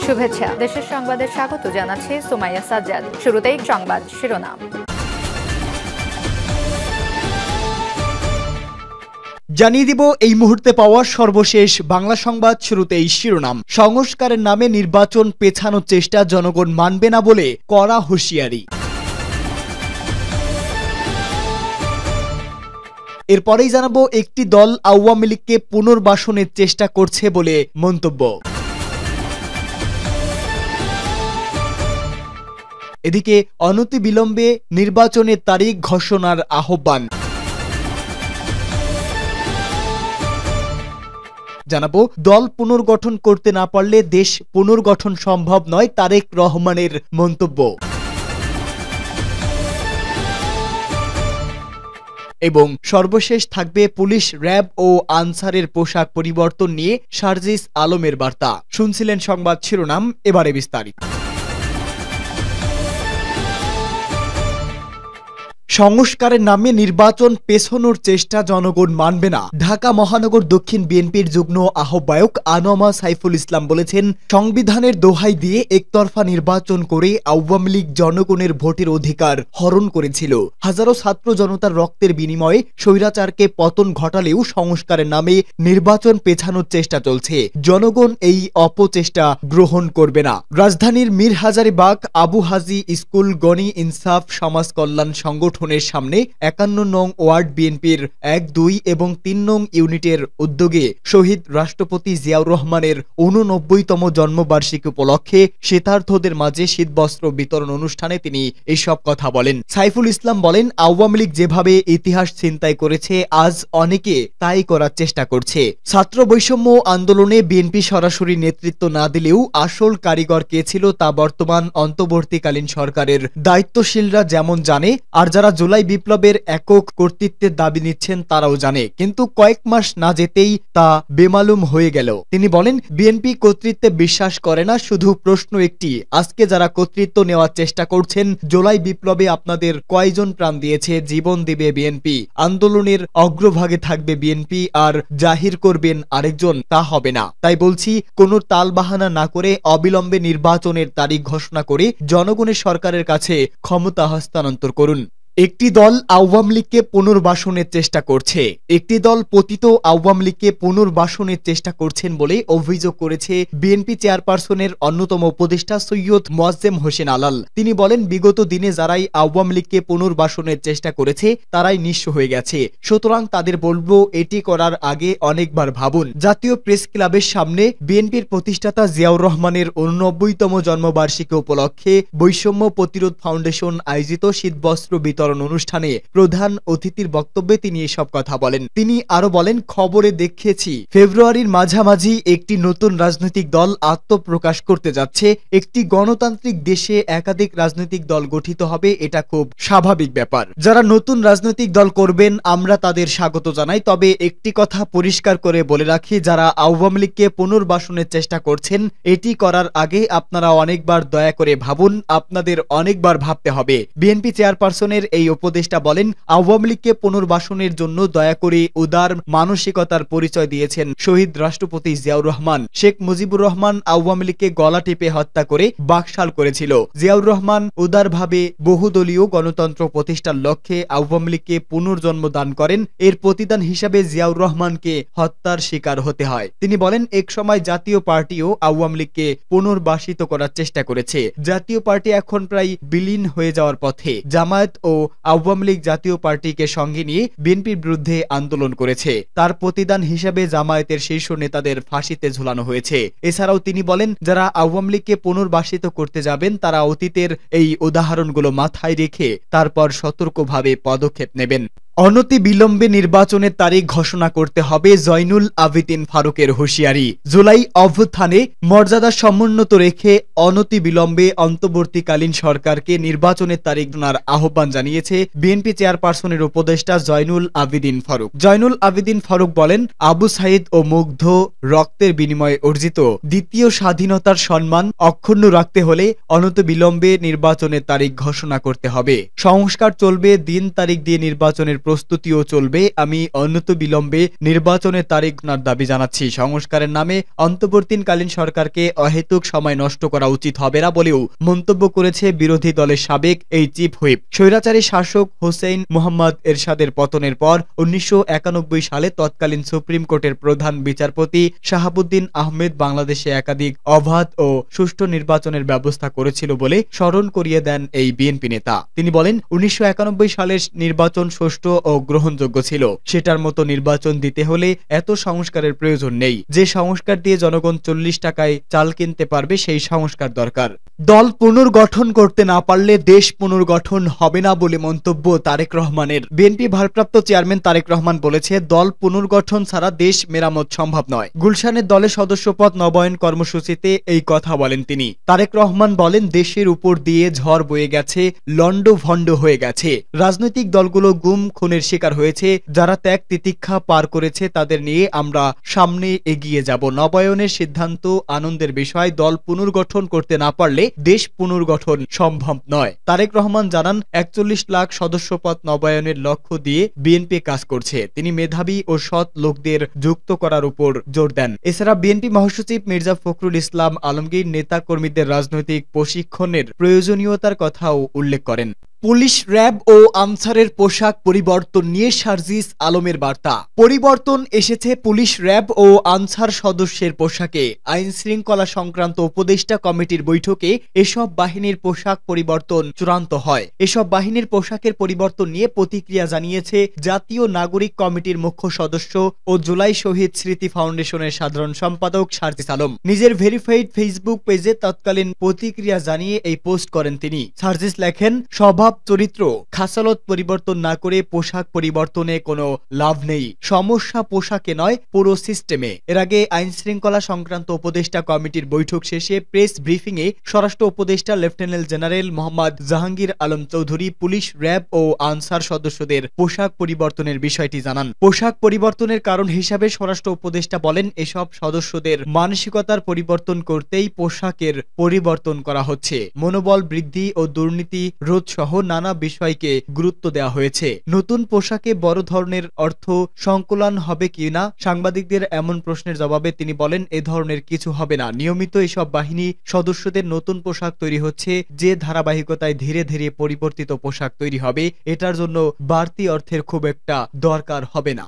শুভেচ্ছা। দেশের সংবাদে স্বাগত জানাচ্ছি সুমাইয়া সাজ্জাদ। শুরুতেই সংবাদ শিরোনাম। জানিয়ে দিব এই মুহূর্তে পাওয়া সর্বশেষ বাংলা সংবাদ। শুরুতেই শিরোনাম। সংস্কারের নামে নির্বাচন পেছানোর চেষ্টা জনগণ মানবে না বলে কড়া হুঁশিয়ারি। এরপরেই জানাবো একটি দল আওয়ামী লীগকে পুনর্বাসনের চেষ্টা করছে বলে মন্তব্য। এদিকে অনতিবিলম্বে নির্বাচনের তারিখ ঘোষণার আহ্বান। জানাবো দল পুনর্গঠন করতে না পারলে দেশ পুনর্গঠন সম্ভব নয়, তারেক রহমানের মন্তব্য। এবং সর্বশেষ থাকবে পুলিশ, র্যাব ও আনসারের পোশাক পরিবর্তন নিয়ে সার্জিস আলমের বার্তা। শুনছিলেন সংবাদ শিরোনাম, এবারে বিস্তারিত। সংস্কারের নামে নির্বাচন পেছানোর চেষ্টা জনগণ মানবে না। ঢাকা মহানগর দক্ষিণ বিএনপির যুগ্ম আহ্বায়ক আনোয়ামা সাইফুল ইসলাম বলেছেন, সংবিধানের দোহাই দিয়ে একতরফা নির্বাচন করে আওয়ামী লীগ জনগণের ভোটের অধিকার হরণ করেছিল। হাজারো ছাত্র জনতার রক্তের বিনিময়ে স্বৈরাচারকে পতন ঘটালেও সংস্কারের নামে নির্বাচন পেছানোর চেষ্টা চলছে। জনগণ এই অপচেষ্টা গ্রহণ করবে না। রাজধানীর মীর হাজারীবাগ আবু হাজি স্কুল গণি ইনসাফ সমাজ কল্যাণ সংগঠন সামনে ৫১ নং ওয়ার্ড বিএনপির ১, ২ এবং ৩ নং ইউনিটের উদ্যোগে শহীদ রাষ্ট্রপতি জিয়াউর রহমানের ৮৯তম জন্মবার্ষিকী উপলক্ষে শীতার্থদের মাঝে শীতবস্ত্র বিতরণ অনুষ্ঠানে তিনি এসব কথা বলেন। সাইফুল ইসলাম বলেন, আওয়ামী লীগ যেভাবে ইতিহাস ছিনতাই করেছে, আজ অনেকে তাই করার চেষ্টা করছে। ছাত্র বৈষম্য আন্দোলনে বিএনপি সরাসরি নেতৃত্ব না দিলেও আসল কারিগর কে ছিল তা বর্তমান অন্তর্বর্তীকালীন সরকারের দায়িত্বশীলরা যেমন জানে, আর যারা জুলাই বিপ্লবের একক কর্তৃত্বের দাবি নিচ্ছেন তারাও জানে। কিন্তু কয়েক মাস না যেতেই তা বেমালুম হয়ে গেল। তিনি বলেন, বিএনপি কর্তৃত্বে বিশ্বাস করে না। শুধু প্রশ্ন একটি, আজকে যারা কর্তৃত্ব নেওয়ার চেষ্টা করছেন, জুলাই বিপ্লবে আপনাদের কয়জন প্রাণ দিয়েছে? জীবন দিবে বিএনপি, আন্দোলনের অগ্রভাগে থাকবে বিএনপি, আর জাহির করবেন আরেকজন, তা হবে না। তাই বলছি, কোনো তালবাহানা না করে অবিলম্বে নির্বাচনের তারিখ ঘোষণা করে জনগণের সরকারের কাছে ক্ষমতা হস্তান্তর করুন। একটি দল আওয়ামী লীগকে পুনর্বাসনের চেষ্টা করছে। একটি দল পতিত আওয়ামী লীগকে পুনর্বাসনের চেষ্টা করছেন বলে অভিযোগ করেছে বিএনপি চেয়ারপারসনের অন্যতম উপদেষ্টা সৈয়দ মোয়াজ্জেম হোসেন আলাল। তিনি বলেন, বিগত দিনে যারাই আওয়ামী লীগকে পুনর্বাসনের চেষ্টা করেছে তারাই নিঃস্ব হয়ে গেছে। সুতরাং তাদের বলবো, এটি করার আগে অনেকবার ভাবুন। জাতীয় প্রেস ক্লাবের সামনে বিএনপির প্রতিষ্ঠাতা জিয়াউর রহমানের ৮৯তম জন্মবার্ষিকী উপলক্ষে বৈষম্য প্রতিরোধ ফাউন্ডেশন আয়োজিত শীতবস্ত্র বিতরণ অনুষ্ঠানে প্রধান অতিথির বক্তব্যে তিনি এসব কথা বলেন। তিনি আরো বলেন, খবরে দেখেছি ফেব্রুয়ারির মাঝামাঝি একটি নতুন রাজনৈতিক দল আত্মপ্রকাশ করতে যাচ্ছে। একটি গণতান্ত্রিক দেশে একাধিক রাজনৈতিক দল গঠিত হবে, এটা খুব স্বাভাবিক ব্যাপার। যারা নতুন রাজনৈতিক দল করবেন আমরা তাদের স্বাগত জানাই। তবে একটি কথা পরিষ্কার করে বলে রাখি, যারা আওয়ামী লীগকে পুনর্বাসনের চেষ্টা করছেন, এটি করার আগে আপনারা অনেকবার দয়া করে ভাবুন। আপনাদের অনেকবার ভাবতে হবে। বিএনপি চেয়ারপারসনের এই উপদেষ্টা বলেন, আওয়ামী লীগকে পুনর্বাসনের জন্য দয়া করে উদার মানসিকতার পরিচয় দিয়েছেন শহীদ রাষ্ট্রপতি জিয়াউর রহমান। শেখ মুজিবুর রহমান আওয়ামী লীগকে গলা টিপে হত্যা করে বাকশাল করেছিল। জিয়াউর রহমান উদারভাবে বহুদলীয় গণতন্ত্র প্রতিষ্ঠার লক্ষ্যে আওয়ামী লীগকে পুনর্জন্ম দান করেন। এর প্রতিদান হিসাবে জিয়াউর রহমানকে হত্যার শিকার হতে হয়। তিনি বলেন, এক সময় জাতীয় পার্টিও আওয়ামী লীগকে পুনর্বাসিত করার চেষ্টা করেছে। জাতীয় পার্টি এখন প্রায় বিলীন হয়ে যাওয়ার পথে। জামায়াত ও আওয়ামী লীগ জাতীয় পার্টিকে সঙ্গে নিয়ে বিএনপির বিরুদ্ধে আন্দোলন করেছে। তার প্রতিদান হিসেবে জামায়াতের শীর্ষ নেতাদের ফাঁসিতে ঝুলানো হয়েছে। এছাড়াও তিনি বলেন, যারা আওয়ামী লীগকে পুনর্বাসিত করতে যাবেন তারা অতীতের এই উদাহরণগুলো মাথায় রেখে তারপর সতর্কভাবে পদক্ষেপ নেবেন। অনতিবিলম্বে নির্বাচনের তারিখ ঘোষণা করতে হবে, জয়নুল আবেদিন ফারুকের হুঁশিয়ারি। জুলাই অভ্যুত্থানে মর্যাদা সমুন্নত রেখে অনতিবিলম্বে অন্তর্বর্তীকালীন সরকারকে নির্বাচনের তারিখ ঘোষণার আহ্বান জানিয়েছে বিএনপি চেয়ারপারসনের উপদেষ্টা জয়নুল আবেদিন ফারুক। জয়নুল আবেদিন ফারুক বলেন, আবু সাইদ ও মুগ্ধ রক্তের বিনিময়ে অর্জিত দ্বিতীয় স্বাধীনতার সম্মান অক্ষুণ্ণ রাখতে হলে অনতিবিলম্বে নির্বাচনের তারিখ ঘোষণা করতে হবে। সংস্কার চলবে, দিন তারিখ দিয়ে নির্বাচনের প্রস্তুতিও চলবে। আমি অনতিবিলম্বে নির্বাচনের তারিখ ঘোষণার দাবি জানাচ্ছি। সংস্কারের নামে অন্তর্বর্তীকালীন সরকারকে অহেতুক সময় নষ্ট করা উচিত হবে না বলেও মন্তব্য করেছে বিরোধী দলের সাবেক এই চিফ হুইপ। স্বৈরাচারী শাসক হোসেইন মোহাম্মদ এরশাদের পতনের পর 1991 সালে তৎকালীন সুপ্রিম কোর্টের প্রধান বিচারপতি শাহাবুদ্দিন আহমেদ বাংলাদেশে একাধিক অবাধ ও সুষ্ঠু নির্বাচনের ব্যবস্থা করেছিল বলে স্মরণ করিয়ে দেন এই বিএনপি নেতা। তিনি বলেন, 1991 সালের নির্বাচন সুষ্ঠু ও গ্রহণযোগ্য ছিল। সেটার মতো নির্বাচন দিতে হলে এত সংস্কারের প্রয়োজন নেই। যে সংস্কার দিয়ে জনগণ 40 টাকায় চাল কিনতে পারবে সেই সংস্কার দরকার। দল পুনর্গঠন করতে না পারলে দেশ পুনর্গঠন হবে না বলে মন্তব্য তারেক রহমানের। বিএনপি ভারপ্রাপ্ত চেয়ারম্যান তারেক রহমান বলেছে, দল পুনর্গঠন ছাড়া দেশ মেরামত সম্ভব নয়। গুলশানের দলের সদস্যপদ নবায়ন কর্মসূচিতে এই কথা বলেন তিনি। তারেক রহমান বলেন, দেশের উপর দিয়ে ঝড় বয়ে গেছে, লন্ডভন্ড হয়ে গেছে। রাজনৈতিক দলগুলো গুম খুনের শিকার হয়েছে। যারা ত্যাগ তিতিক্ষা পার করেছে তাদের নিয়ে আমরা সামনে এগিয়ে যাব। নবায়নের সিদ্ধান্ত আনন্দের বিষয়। দল পুনর্গঠন করতে না পারলে দেশ পুনর্গঠন সম্ভব নয়। তারেক রহমান জানান, 41 লাখ সদস্যপদ নবায়নের লক্ষ্য দিয়ে বিএনপি কাজ করছে। তিনি মেধাবী ও সৎ লোকদের যুক্ত করার উপর জোর দেন। এছাড়া বিএনপি মহাসচিব মির্জা ফখরুল ইসলাম আলমগীর নেতা কর্মীদের রাজনৈতিক প্রশিক্ষণের প্রয়োজনীয়তার কথাও উল্লেখ করেন। পুলিশ, র্যাব ও আনসারের পোশাক পরিবর্তন নিয়ে সার্জিস আলমের বার্তা। পরিবর্তন এসেছে পুলিশ, র্যাব ও আনসার সদস্যের পোশাকে। আইন শৃঙ্খলা সংক্রান্ত উপদেষ্টা কমিটির বৈঠকে এসব বাহিনীর পোশাক পরিবর্তন চূড়ান্ত হয়। এসব বাহিনীর পোশাকের পরিবর্তন নিয়ে প্রতিক্রিয়া জানিয়েছে জাতীয় নাগরিক কমিটির মুখ্য সদস্য ও জুলাই শহীদ স্মৃতি ফাউন্ডেশনের সাধারণ সম্পাদক সার্জিস আলম। নিজের ভেরিফাইড ফেসবুক পেজে তৎকালীন প্রতিক্রিয়া জানিয়ে এই পোস্ট করেন তিনি। সার্জিস লেখেন, স্বভাব চরিত্র খাসালত পরিবর্তন না করে পোশাক পরিবর্তনে কোনো লাভ নেই। সমস্যা পোশাকে নয়, পুরো সিস্টেমে। এর আগে আইন শৃঙ্খলা সংক্রান্ত উপদেষ্টা কমিটির বৈঠক শেষে প্রেস ব্রিফিং এ স্বরাষ্ট্র উপদেষ্টা lieutenant general Mohammad Jahangir Alam Chowdhury police, RAB ও আনসার সদস্যদের পোশাক পরিবর্তনের বিষয়টি জানান। পোশাক পরিবর্তনের কারণ হিসাবে স্বরাষ্ট্র উপদেষ্টা বলেন, এসব সদস্যদের মানসিকতার পরিবর্তন করতেই পোশাকের পরিবর্তন করা হচ্ছে। মনোবল বৃদ্ধি ও দুর্নীতি রোধ সহ নানা বিষয়কে গুরুত্ব দেওয়া হয়েছে। নতুন পোশাকে বড় ধরনের অর্থ সংকলন হবে কিনা সাংবাদিকদের এমন প্রশ্নের জবাবে তিনি বলেন, এ ধরনের কিছু হবে না। নিয়মিত এসব বাহিনী সদস্যদের নতুন পোশাক তৈরি হচ্ছে। যে ধারাবাহিকতায় ধীরে ধীরে পরিবর্তিত পোশাক তৈরি হবে, এটার জন্য বাড়তি অর্থের খুব একটা দরকার হবে না।